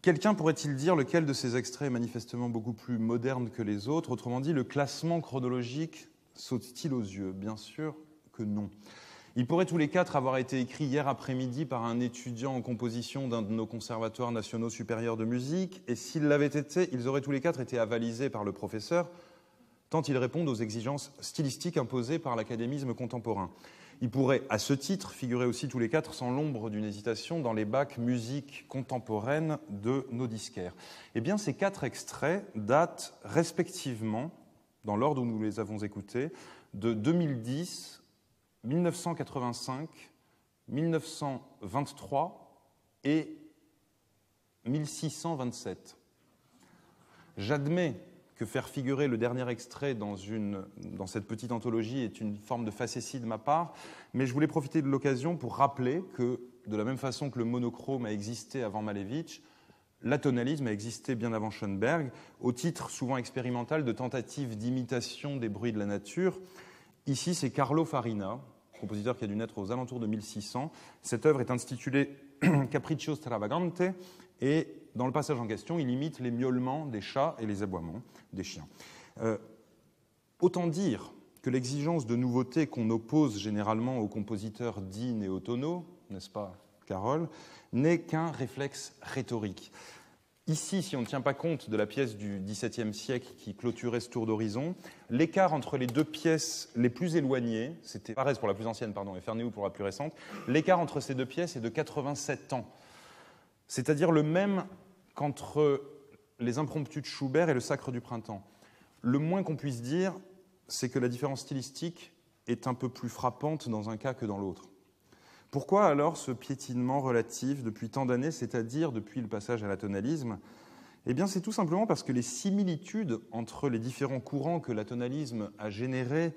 Quelqu'un pourrait-il dire lequel de ces extraits est manifestement beaucoup plus moderne que les autres? Autrement dit, le classement chronologique saute-t-il aux yeux? Bien sûr que non. Ils pourraient tous les 4 avoir été écrits hier après-midi par un étudiant en composition d'un de nos conservatoires nationaux supérieurs de musique, et s'ils l'avaient été, ils auraient tous les 4 été avalisés par le professeur, tant ils répondent aux exigences stylistiques imposées par l'académisme contemporain. Ils pourraient, à ce titre, figurer aussi tous les 4 sans l'ombre d'une hésitation dans les bacs musique contemporaine de nos disquaires. Eh bien, ces 4 extraits datent respectivement, dans l'ordre où nous les avons écoutés, de 2010, 1985, 1923 et 1627. J'admets que faire figurer le dernier extrait dans cette petite anthologie est une forme de facétie de ma part, mais je voulais profiter de l'occasion pour rappeler que, de la même façon que le monochrome a existé avant Malevich, l'atonalisme a existé bien avant Schoenberg, au titre souvent expérimental de tentative d'imitation des bruits de la nature. Ici, c'est Carlo Farina, compositeur qui a dû naître aux alentours de 1600. Cette œuvre est intitulée Capriccio Stravagante, et dans le passage en question, il imite les miaulements des chats et les aboiements des chiens. Autant dire que l'exigence de nouveauté qu'on oppose généralement aux compositeurs dits néotonaux, n'est-ce pas, Carole, n'est qu'un réflexe rhétorique. Ici, si on ne tient pas compte de la pièce du XVIIe siècle qui clôturait ce tour d'horizon, l'écart entre les 2 pièces les plus éloignées, c'était Varèse pour la plus ancienne, et Fernéou pour la plus récente, l'écart entre ces 2 pièces est de 87 ans. C'est-à-dire le même qu'entre les impromptus de Schubert et le Sacre du printemps. Le moins qu'on puisse dire, c'est que la différence stylistique est un peu plus frappante dans un cas que dans l'autre. Pourquoi alors ce piétinement relatif depuis tant d'années, c'est-à-dire depuis le passage à l'atonalisme ? Eh bien, c'est tout simplement parce que les similitudes entre les différents courants que l'atonalisme a générés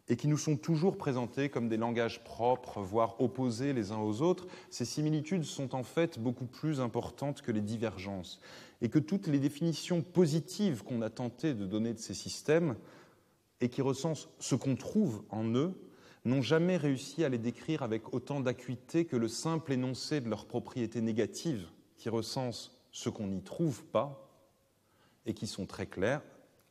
et qui nous sont toujours présentés comme des langages propres, voire opposés les uns aux autres, ces similitudes sont en fait beaucoup plus importantes que les divergences. Et que toutes les définitions positives qu'on a tenté de donner de ces systèmes, et qui recensent ce qu'on trouve en eux, n'ont jamais réussi à les décrire avec autant d'acuité que le simple énoncé de leurs propriétés négatives, qui recense ce qu'on n'y trouve pas, et qui sont très clairs: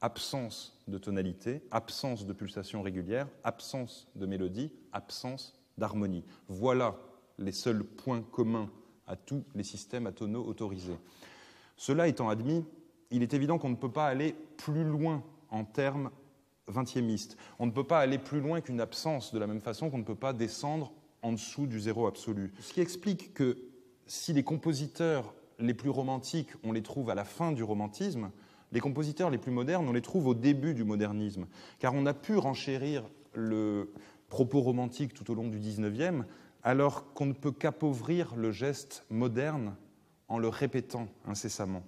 absence de tonalité, absence de pulsation régulière, absence de mélodie, absence d'harmonie. Voilà les seuls points communs à tous les systèmes atonaux autorisés. Cela étant admis, il est évident qu'on ne peut pas aller plus loin en termes vingtiémistes. On ne peut pas aller plus loin qu'une absence, de la même façon qu'on ne peut pas descendre en dessous du zéro absolu. Ce qui explique que si les compositeurs les plus romantiques, on les trouve à la fin du romantisme, les compositeurs les plus modernes, on les trouve au début du modernisme, car on a pu renchérir le propos romantique tout au long du XIXe, alors qu'on ne peut qu'appauvrir le geste moderne en le répétant incessamment.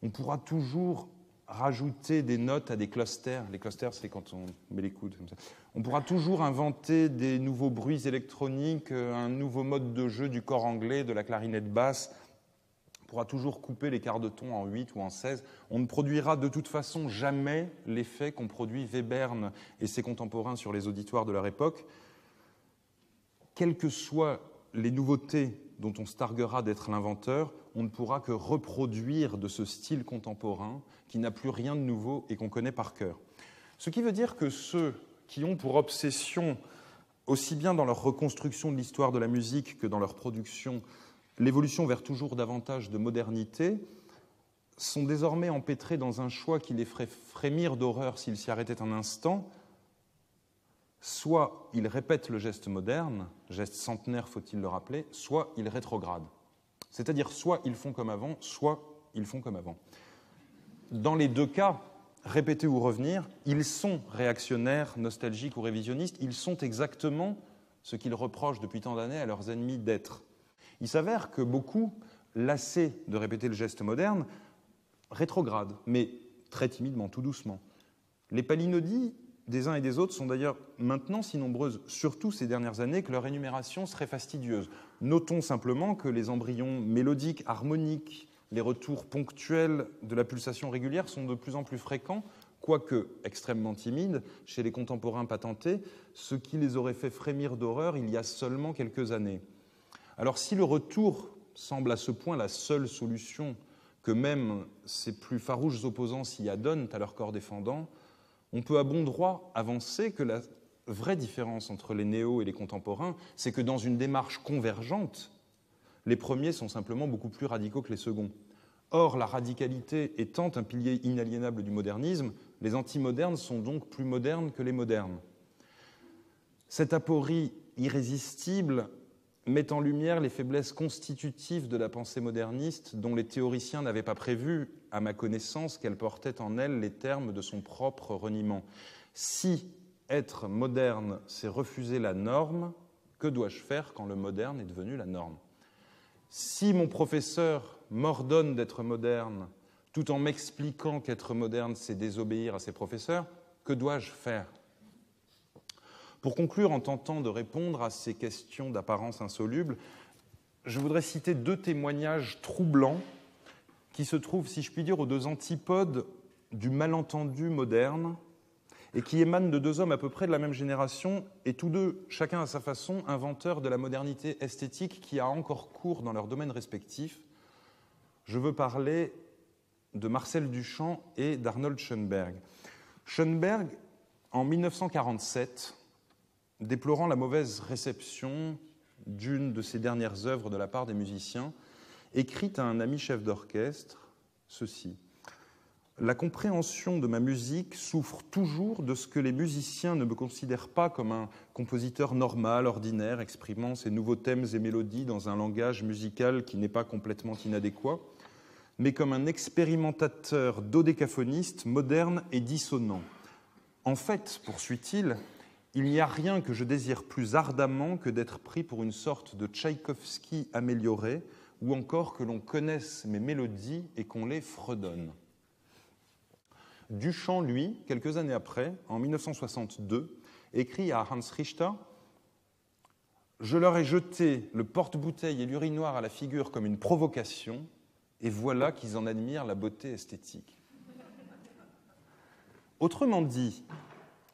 On pourra toujours rajouter des notes à des clusters. Les clusters, c'est quand on met les coudes comme ça. On pourra toujours inventer des nouveaux bruits électroniques, un nouveau mode de jeu du cor anglais, de la clarinette basse. On pourra toujours couper les quarts de ton en 8 ou en 16. On ne produira de toute façon jamais l'effet qu'ont produit Webern et ses contemporains sur les auditoires de leur époque. Quelles que soient les nouveautés dont on se targuera d'être l'inventeur, on ne pourra que reproduire de ce style contemporain qui n'a plus rien de nouveau et qu'on connaît par cœur. Ce qui veut dire que ceux qui ont pour obsession, aussi bien dans leur reconstruction de l'histoire de la musique que dans leur production, l'évolution vers toujours davantage de modernité, sont désormais empêtrés dans un choix qui les ferait frémir d'horreur s'ils s'y arrêtaient un instant. Soit ils répètent le geste moderne, geste centenaire faut-il le rappeler, soit ils rétrogradent. C'est-à-dire soit ils font comme avant, soit ils font comme avant. Dans les deux cas, répéter ou revenir, ils sont réactionnaires, nostalgiques ou révisionnistes, ils sont exactement ce qu'ils reprochent depuis tant d'années à leurs ennemis d'être. Il s'avère que beaucoup, lassés de répéter le geste moderne, rétrogradent, mais très timidement, tout doucement. Les palinodies des uns et des autres sont d'ailleurs maintenant si nombreuses, surtout ces dernières années, que leur énumération serait fastidieuse. Notons simplement que les embryons mélodiques, harmoniques, les retours ponctuels de la pulsation régulière sont de plus en plus fréquents, quoique extrêmement timides, chez les contemporains patentés, ce qui les aurait fait frémir d'horreur il y a seulement quelques années. Alors si le retour semble à ce point la seule solution, que même ses plus farouches opposants s'y adonnent à leur corps défendant, on peut à bon droit avancer que la vraie différence entre les néos et les contemporains, c'est que dans une démarche convergente, les premiers sont simplement beaucoup plus radicaux que les seconds. Or, la radicalité étant un pilier inaliénable du modernisme, les antimodernes sont donc plus modernes que les modernes. Cette aporie irrésistible met en lumière les faiblesses constitutives de la pensée moderniste dont les théoriciens n'avaient pas prévu, à ma connaissance, qu'elle portait en elle les termes de son propre reniement. Si être moderne, c'est refuser la norme, que dois-je faire quand le moderne est devenu la norme ? Si mon professeur m'ordonne d'être moderne, tout en m'expliquant qu'être moderne, c'est désobéir à ses professeurs, que dois-je faire ? Pour conclure, en tentant de répondre à ces questions d'apparence insoluble, je voudrais citer deux témoignages troublants qui se trouvent, si je puis dire, aux deux antipodes du malentendu moderne et qui émanent de deux hommes à peu près de la même génération et tous deux, chacun à sa façon, inventeurs de la modernité esthétique qui a encore cours dans leurs domaines respectifs. Je veux parler de Marcel Duchamp et d'Arnold Schoenberg. Schoenberg, en 1947, déplorant la mauvaise réception d'une de ses dernières œuvres de la part des musiciens, écrit à un ami chef d'orchestre ceci: « La compréhension de ma musique souffre toujours de ce que les musiciens ne me considèrent pas comme un compositeur normal, ordinaire, exprimant ses nouveaux thèmes et mélodies dans un langage musical qui n'est pas complètement inadéquat. mais comme un expérimentateur dodécaphoniste moderne et dissonant. En fait, poursuit-il, il n'y a rien que je désire plus ardemment que d'être pris pour une sorte de Tchaïkovski amélioré, ou encore que l'on connaisse mes mélodies et qu'on les fredonne. Duchamp, lui, quelques années après, en 1962, écrit à Hans Richter « Je leur ai jeté le porte-bouteille et l'urinoir à la figure comme une provocation, et voilà qu'ils en admirent la beauté esthétique. » Autrement dit,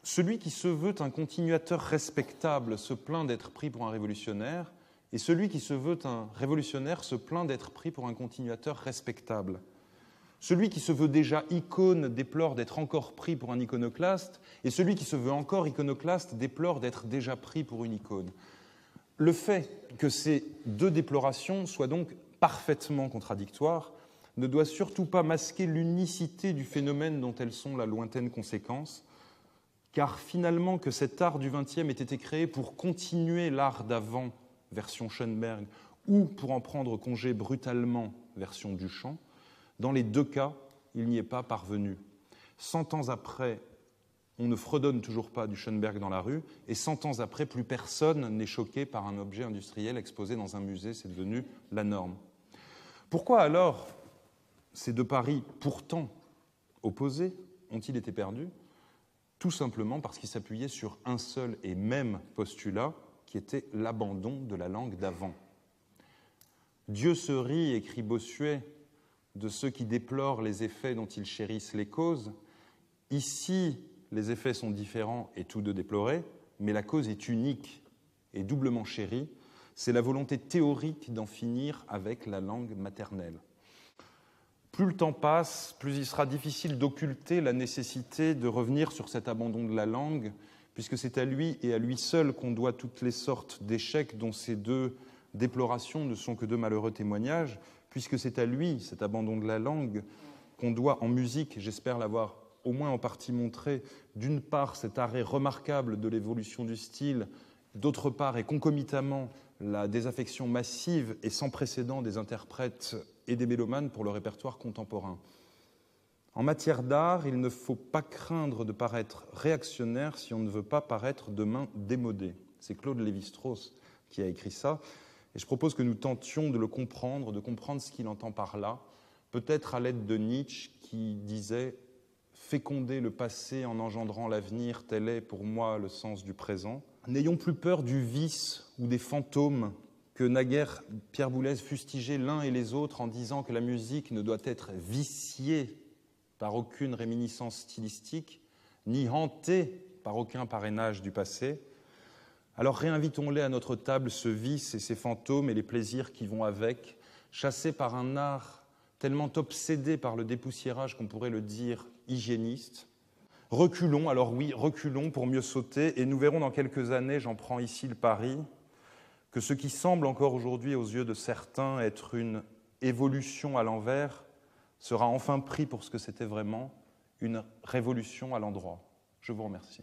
celui qui se veut un continuateur respectable se plaint d'être pris pour un révolutionnaire, et celui qui se veut un révolutionnaire se plaint d'être pris pour un continuateur respectable. Celui qui se veut déjà icône déplore d'être encore pris pour un iconoclaste, et celui qui se veut encore iconoclaste déplore d'être déjà pris pour une icône. Le fait que ces deux déplorations soient donc parfaitement contradictoires ne doit surtout pas masquer l'unicité du phénomène dont elles sont la lointaine conséquence, car finalement que cet art du XXe ait été créé pour continuer l'art d'avant, version Schoenberg, ou pour en prendre congé brutalement, version Duchamp, dans les deux cas, il n'y est pas parvenu. 100 ans après, on ne fredonne toujours pas du Schoenberg dans la rue, et 100 ans après, plus personne n'est choqué par un objet industriel exposé dans un musée, c'est devenu la norme. Pourquoi alors ces deux paris, pourtant opposés, ont-ils été perdus ? Tout simplement parce qu'ils s'appuyaient sur un seul et même postulat, qui était l'abandon de la langue d'avant. Dieu se rit, écrit Bossuet, de ceux qui déplorent les effets dont ils chérissent les causes. Ici, les effets sont différents et tous deux déplorés, mais la cause est unique et doublement chérie. C'est la volonté théorique d'en finir avec la langue maternelle. Plus le temps passe, plus il sera difficile d'occulter la nécessité de revenir sur cet abandon de la langue, puisque c'est à lui et à lui seul qu'on doit toutes les sortes d'échecs dont ces deux déplorations ne sont que deux malheureux témoignages, puisque c'est à lui, cet abandon de la langue, qu'on doit en musique, j'espère l'avoir au moins en partie montré, d'une part cet arrêt remarquable de l'évolution du style, d'autre part et concomitamment la désaffection massive et sans précédent des interprètes et des mélomanes pour le répertoire contemporain. En matière d'art, il ne faut pas craindre de paraître réactionnaire si on ne veut pas paraître demain démodé. C'est Claude Lévi-Strauss qui a écrit ça. Et je propose que nous tentions de le comprendre, de comprendre ce qu'il entend par là, peut-être à l'aide de Nietzsche qui disait « Féconder le passé en engendrant l'avenir, tel est pour moi le sens du présent ». N'ayons plus peur du vice ou des fantômes que naguère Pierre Boulez fustigeait l'un et les autres en disant que la musique ne doit être viciée par aucune réminiscence stylistique, ni hantée par aucun parrainage du passé. Alors réinvitons-les à notre table, ce vice et ces fantômes et les plaisirs qui vont avec, chassés par un art tellement obsédé par le dépoussiérage qu'on pourrait le dire hygiéniste. Reculons, alors oui, reculons pour mieux sauter, et nous verrons dans quelques années, j'en prends ici le pari, que ce qui semble encore aujourd'hui aux yeux de certains être une évolution à l'envers sera enfin pris pour ce que c'était vraiment, une révolution à l'endroit. Je vous remercie.